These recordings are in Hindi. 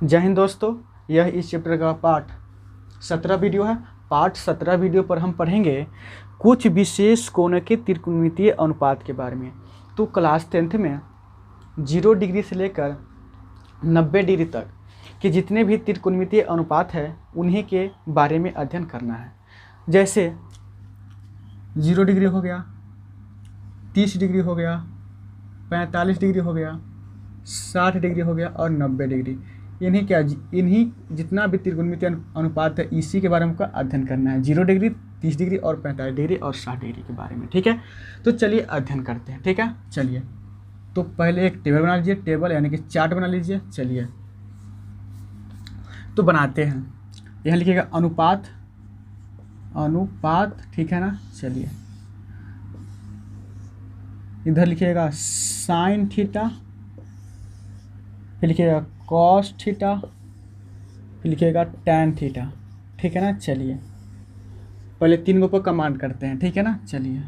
जय हिंद दोस्तों, यह इस चैप्टर का पार्ट 17 वीडियो है। पार्ट 17 वीडियो पर हम पढ़ेंगे कुछ विशेष कोण के त्रिकोणमितीय अनुपात के बारे में। तो क्लास 10th में 0 डिग्री से लेकर 90 डिग्री तक के जितने भी त्रिकोणमितीय अनुपात है उन्हीं के बारे में अध्ययन करना है। जैसे 0 डिग्री हो गया, 30 डिग्री हो गया, 45 डिग्री हो गया, 60 डिग्री हो गया और 90 डिग्री। इन्हीं जितना भी त्रिकोणमितीय अनुपात है इसी के बारे में हमको अध्ययन करना है। 0 डिग्री, 30 डिग्री और 45 डिग्री और 60 डिग्री के बारे में। ठीक है, तो चलिए अध्ययन करते हैं। ठीक है, चलिए तो पहले एक टेबल बना लीजिए, टेबल यानी कि चार्ट बना लीजिए। चलिए तो बनाते हैं। यहाँ लिखिएगा अनुपात, अनुपात, ठीक है ना। चलिए इधर लिखिएगा साइन थीटा, फिर लिखिएगा कॉस थीटा, फिर लिखिएगा टैन थीटा। ठीक है ना। चलिए पहले 3 को कमांड करते हैं। ठीक है ना। चलिए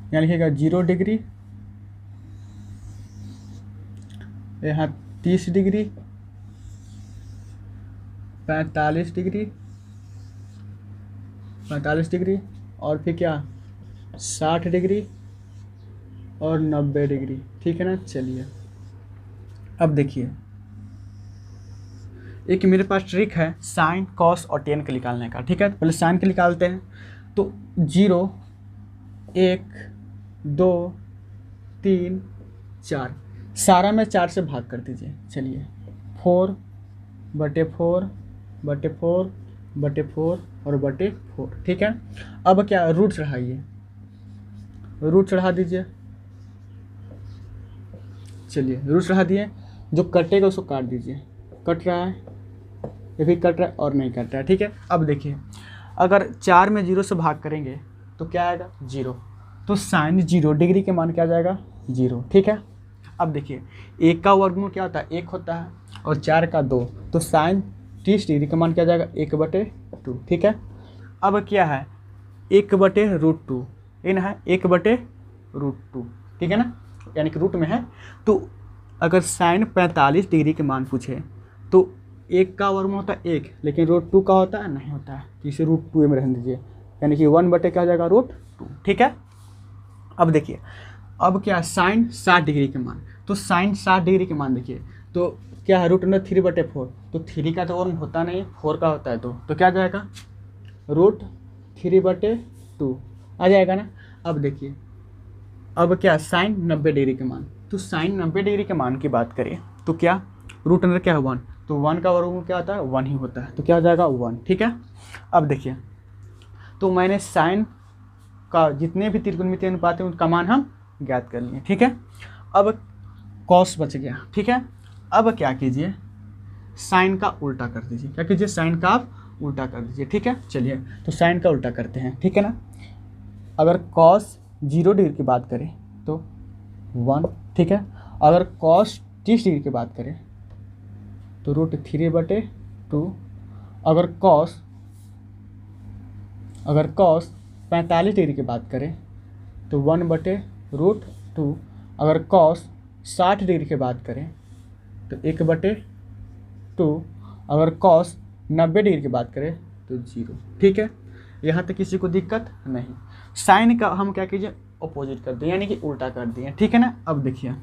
यहाँ लिखिएगा 0 डिग्री, यहाँ 30 डिग्री, 45 डिग्री, 45 डिग्री और फिर क्या 60 डिग्री और 90 डिग्री। ठीक है ना। चलिए अब देखिए, एक मेरे पास ट्रिक है साइन, कॉस और टेन के निकालने का। ठीक है, पहले साइन के निकालते हैं। तो 0, 1, 2, 3, 4, सारा में 4 से भाग कर दीजिए। चलिए 4/4/4/4 और बटे 4। ठीक है, अब क्या रूट चढ़ाइए, रूट चढ़ा दीजिए। चलिए रूट चढ़ा दिए, जो कटेगा उसको काट दीजिए। कट रहा है या फिर कट रहा है और नहीं कट रहा है। ठीक है, अब देखिए अगर 4 में 0 से भाग करेंगे तो क्या आएगा 0, तो साइन 0 डिग्री के मान क्या आ जाएगा 0। ठीक है, अब देखिए 1 का वर्गमूल क्या होता है 1 होता है और 4 का 2, तो साइन 30 डिग्री का मान क्या आ जाएगा 1/2। ठीक है, अब क्या है 1/√2, इन है 1/√2। ठीक है ना, यानी कि रूट में है। तो अगर साइन 45 डिग्री के मान पूछे तो 1 का वर्गमूल होता है 1, लेकिन √2 का होता है नहीं होता है, तो इसे √2 में रहने दीजिए, यानी कि 1/क्या हो जाएगा √2। ठीक है, अब देखिए अब क्या है साइन 60 डिग्री के मान, तो साइन 60 डिग्री के मान देखिए तो क्या है √3/4, तो 3 का तो वर्ग होता नहीं, 4 का होता है तो क्या आ जाएगा √3/2 आ जाएगा ना। अब देखिए अब क्या साइन 90 डिग्री के मान, तो साइन 90 डिग्री के मान की बात करें तो क्या √अंदर क्या है 1, तो 1 का वर्गमूल क्या होता है 1 ही होता है, तो क्या हो जाएगा 1। ठीक है, अब देखिए तो मैंने साइन का जितने भी त्रिकोणमितीय अनुपात हैं उनका मान हम ज्ञात कर लिए। ठीक है, अब कॉस बच गया। ठीक है, अब क्या कीजिए साइन का उल्टा कर दीजिए। क्या कीजिए साइन का आप उल्टा कर दीजिए। ठीक है, चलिए तो साइन का उल्टा करते हैं। ठीक है ना, अगर कॉस 0 डिग्री की बात करें तो 1। ठीक है, अगर कॉस 30 डिग्री की बात करें तो √3/2। अगर कॉस 45 डिग्री की बात करें तो 1/√2। अगर कॉस 60 डिग्री की बात करें तो 1/2। अगर कॉस 90 डिग्री की बात करें तो 0। ठीक है, यहाँ तक किसी को दिक्कत नहीं। साइन का हम क्या कीजिए अपोजिट कर दिए, यानी कि उल्टा कर दिए। ठीक है ना, अब देखिए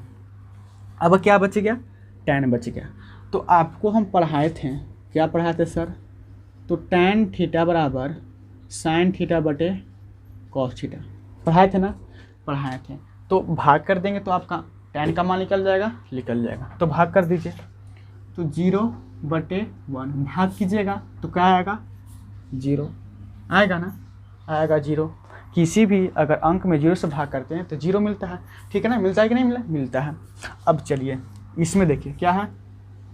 अब क्या बच गया टैन बच गया। तो आपको हम पढ़ाए थे, क्या पढ़ाए थे सर, तो टैन थीटा बराबर साइन थीटा बटे कॉस थीटा पढ़ाए थे ना, पढ़ाए थे। तो भाग कर देंगे तो आपका टैन का मान निकल जाएगा। तो भाग कर दीजिए, तो 0/1 भाग कीजिएगा तो क्या आएगा 0 आएगा ना, आएगा 0। किसी भी अगर अंक में 0 से भाग करते हैं तो 0 मिलता है। ठीक है ना, मिलता है कि नहीं मिलता है। अब चलिए इसमें देखिए क्या है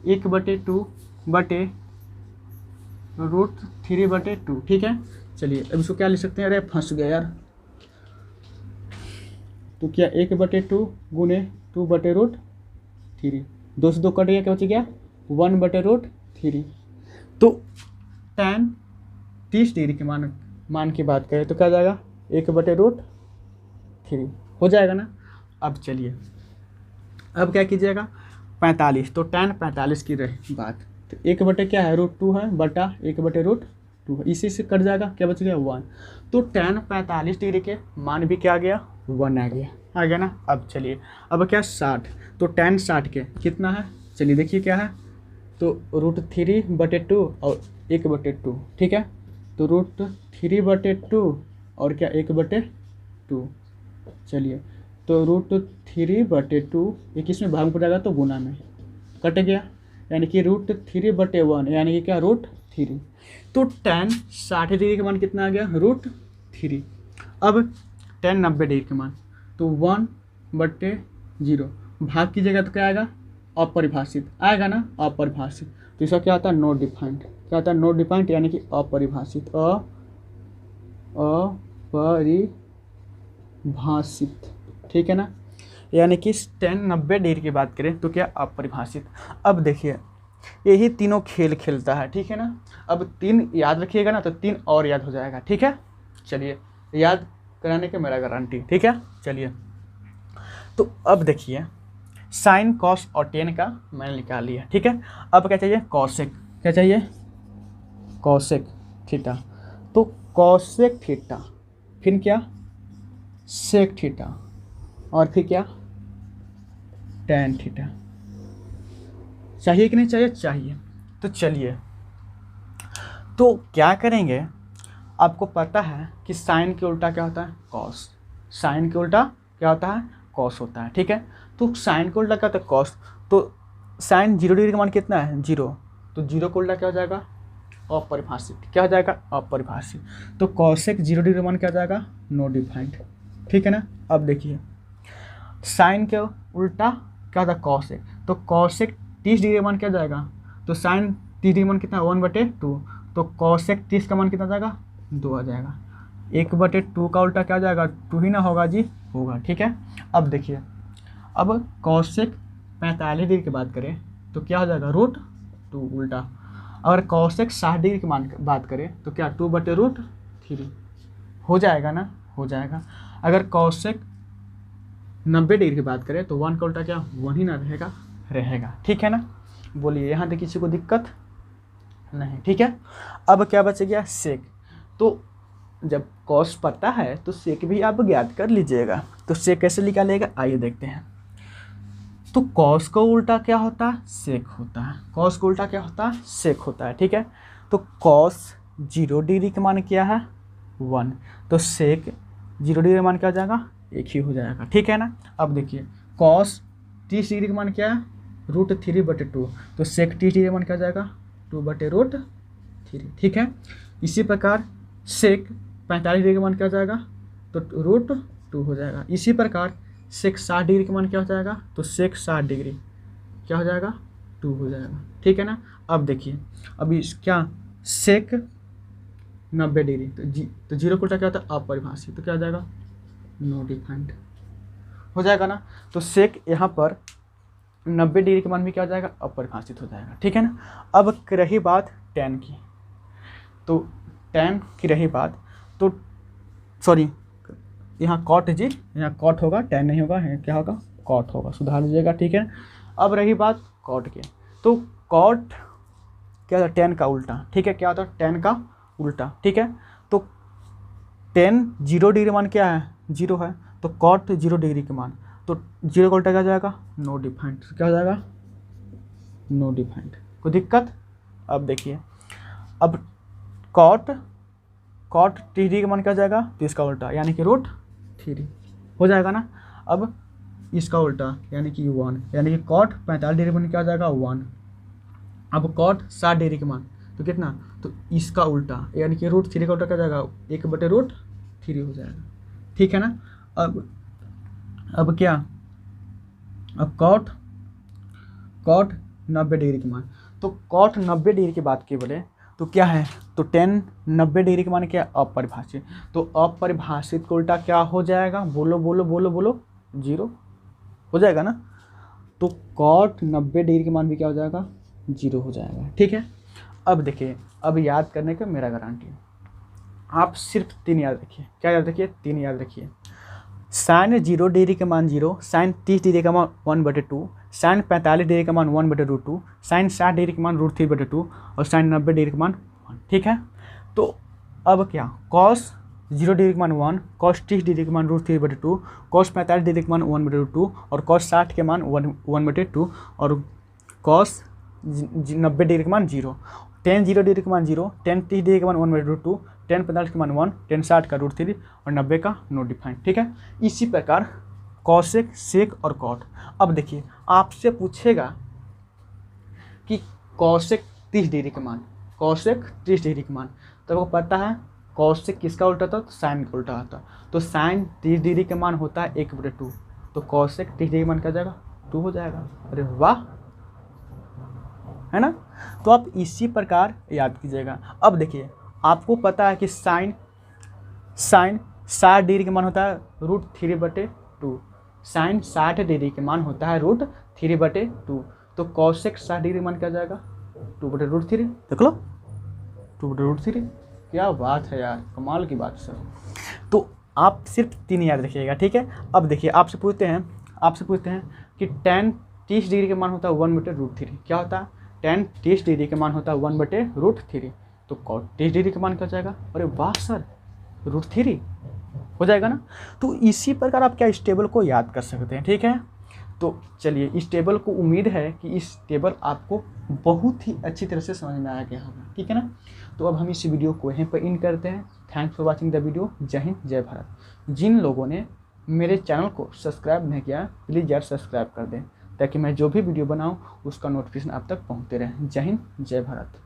1/2/√3/2। ठीक है, चलिए अब इसको क्या लिख सकते हैं, अरे फंस गया यार, तो क्या 1/2 गुने 2/√3, 2 से 2 कट गया, क्या बच गया 1/√3। तो टैन 30 डिग्री के मान की बात करें तो क्या जाएगा 1/√3 हो जाएगा ना। अब चलिए अब क्या कीजिएगा 45, तो tan 45 की रही बात, तो 1/, क्या है √2 है, बटा 1/√2 है, इसी से कट जाएगा, क्या बच गया 1। तो tan 45 डिग्री के मान भी क्या आ गया 1 आ गया ना। अब चलिए अब क्या 60, तो tan 60 के कितना है, चलिए देखिए क्या है, तो √3/2 और 1/2, ठीक है, तो √3/2 और क्या 1/2, चलिए तो √3/2 ये किस में भाग में पड़ जाएगा, तो गुना में कट गया, यानी कि √3/1 यानी कि क्या √3। तो tan 60 डिग्री का मान कितना आ गया √3। अब tan 90 डिग्री का मान, तो 1/0 भाग कीजिएगा तो क्या आएगा अपरिभाषित आएगा ना, अपरिभाषित, तो इसका क्या होता है नॉट डिफाइंड, क्या होता है नॉट डिफाइंड यानी कि अपरिभाषित, अपरिभाषित, ठीक है ना, यानी कि tan 90 डिग्री की बात करें तो क्या अपरिभाषित। अब देखिए यही तीनों खेल खेलता है, ठीक है ना, अब 3 याद रखिएगा ना तो 3 और याद हो जाएगा, ठीक है, चलिए याद कराने के मेरा गारंटी, ठीक है, चलिए तो अब देखिए साइन कॉस और टेन का मैंने निकाल लिया, ठीक है। अब क्या चाहिए कॉसेक, क्या चाहिए कॉसेक थीटा, तो कॉसेक थीटा फिर क्या सेक थीटा और फिर क्या टैन थीटा, चाहिए कि नहीं चाहिए, चाहिए। तो चलिए तो क्या करेंगे, आपको पता है कि साइन के उल्टा क्या होता है कॉस, साइन के उल्टा क्या होता है कॉस होता है, ठीक है, तो साइन को उल्टा क्या होता है कॉस, तो साइन 0 डिग्री का मान कितना है 0, तो 0 को उल्टा क्या हो जाएगा अपरिभाषित, क्या हो जाएगा अपरिभाषित, तो कॉसेक 0 डिग्री का मान क्या हो जाएगा नो डिफाइंड, ठीक है ना। अब देखिए साइन के उल्टा क्या होता है कॉसेक, तो कॉसेक 30 डिग्री का मान क्या जाएगा, तो साइन 30 डिग्री मान कितना 1/2, तो कॉसेक 30 का मान कितना जाएगा 2 आ जाएगा, 1/2 का उल्टा क्या जाएगा 2 ही ना होगा जी, होगा, ठीक है। अब देखिए अब कॉसेक 45 डिग्री की बात करें तो क्या हो जाएगा √2 उल्टा, अगर कॉसेक 60 डिग्री की मान बात करें तो क्या 2/√3 हो जाएगा ना, हो जाएगा। अगर कॉसेक 90 डिग्री की बात करें तो 1 का उल्टा क्या 1 ही ना रहेगा, रहेगा, ठीक है ना। बोलिए यहाँ तक किसी को दिक्कत नहीं, ठीक है। अब क्या बच गया सेक, तो जब कॉस पता है तो सेक भी आप ज्ञात कर लीजिएगा, तो सेक कैसे निकालेगा आइए देखते हैं। तो कॉस को उल्टा क्या होता है सेक होता है, कॉस को उल्टा क्या होता है सेक होता है, ठीक है। तो कॉस 0 डिग्री का मान क्या है 1, तो सेक 0 डिग्री का मान क्या हो जाएगा 1 ही हो जाएगा, ठीक है ना। अब देखिए कॉस 30 डिग्री का मान क्या है √3/2, तो सेक 30 डिग्री का मान क्या हो जाएगा 2/√3, ठीक है। इसी प्रकार सेक 45 डिग्री का मान क्या हो जाएगा तो √2 हो जाएगा। इसी प्रकार सेक 60 डिग्री का मान क्या हो जाएगा, तो सेक 60 डिग्री क्या हो जाएगा 2 हो जाएगा, ठीक है ना। अब देखिए अभी क्या सेक 90 डिग्री, तो 0 को उल्टा क्या होता है अपरिभाषित, तो क्या हो जाएगा नो डिफाइंड हो जाएगा ना। तो सेक यहाँ पर 90 डिग्री का मान भी क्या हो जाएगा अपरिभाषित हो जाएगा, ठीक है ना। अब रही बात टैन की, तो टैन की रही बात, तो सॉरी यहाँ कॉट जी, यहाँ कॉट होगा टैन नहीं होगा, क्या होगा कॉट होगा, सुधार लीजिएगा, ठीक है। अब रही बात कॉट की, तो कॉट क्या होता है टैन का उल्टा, ठीक है, क्या होता है टैन का उल्टा, ठीक है। तो टैन 0 डिग्री मान क्या है 0 है, तो कॉट 0 डिग्री के मान, तो 0 का उल्टा क्या जाएगा नो डिफाइंड, क्या हो जाएगा नो डिफाइंड, कोई दिक्कत। अब देखिए अब कॉट 30 डिग्री का मान क्या जाएगा तो इसका उल्टा यानी कि √3 हो जाएगा ना। अब इसका उल्टा यानी कि 1, यानी कि कॉट 45 डिग्री मान क्या हो जाएगा 1, अब कॉट 60 डिग्री के मान तो कितना, तो इसका उल्टा यानी कि √3 का उल्टा क्या जाएगा 1/√3 हो जाएगा, ठीक है ना। अब क्या, अब कॉट 90 डिग्री के मान, तो कॉट 90 डिग्री की बात की बोले तो क्या है, तो टैन 90 डिग्री के मान क्या अपरिभाषित, तो अपरिभाषित को उल्टा क्या हो जाएगा बोलो बोलो बोलो बोलो 0 हो जाएगा ना। तो कॉट 90 डिग्री के मान भी क्या हो जाएगा 0 हो जाएगा, ठीक है। अब देखिए अब याद करने का मेरा गारंटी है, आप सिर्फ 3 याद रखिए, क्या याद रखिए 3 याद रखिए। साइन 0 डिग्री का मान 0, साइन 30 डिग्री का मान 1/2, साइन 45 डिग्री का मान 1/√2, साइन 60 डिग्री का मान √3/2 और साइन 90 डिग्री का मान 1। ठीक है, तो अब क्या, कॉस 0 डिग्री का मान 1, कॉस 30 डिग्री का मान √3/2, कॉस 45 डिग्री का मान 1/2 और कॉस 60 के मान 1/2 और कॉस 90 डिग्री का मान 0, टेन 0 डिग्री का मान 0, टेन 30 डिग्री का मान 1/2, टेन 45 का मान 1, टेन 60 का √3 और 90 का नॉट डिफाइंड। ठीक है, इसी प्रकार कॉसेक, सेक और कॉट। अब देखिए आपसे पूछेगा कि कॉसेक 30 डिग्री का मान, कॉसेक 30 डिग्री का मान, तो आपको पता है कॉसेक किसका उल्टा था, तो साइन का उल्टा था। तो साइन 30 डिग्री का मान होता है 1/2, तो कॉसेक 30 डिग्री का मान क्या हो जाएगा, 2 हो जाएगा। अरे वाह, है ना। तो आप इसी प्रकार याद कीजिएगा। अब देखिए आपको पता है कि साइन 60 डिग्री का मान होता है √3/2, साइन 60 डिग्री का मान होता है √3/2, तो कॉसेक 60 डिग्री मान क्या जाएगा, 2/√3। देख लो 2/√3, क्या बात है यार, कमाल की बात सर। तो आप सिर्फ 3 याद रखिएगा। ठीक है, अब देखिए आपसे पूछते हैं कि tan 30 डिग्री का मान होता है 1/√3, क्या होता है, tan 30 डिग्री का मान होता है 1/√3, तो cot 30 डिग्री का मान क्या जाएगा, अरे वाह सर √3 हो जाएगा ना। तो इसी प्रकार आप क्या इस टेबल को याद कर सकते हैं। ठीक है, तो चलिए इस टेबल को, उम्मीद है कि इस टेबल आपको बहुत ही अच्छी तरह से समझ में आया गया होगा। ठीक है ना, तो अब हम इस वीडियो को यहीं पर इन करते हैं। Thanks for watching the video. जय हिंद, जय भारत। जिन लोगों ने मेरे चैनल को सब्सक्राइब नहीं किया प्लीज़ यार सब्सक्राइब कर दें, ताकि मैं जो भी वीडियो बनाऊँ उसका नोटिफिकेशन आप तक पहुँचते रहे। जय हिंद, जय भारत।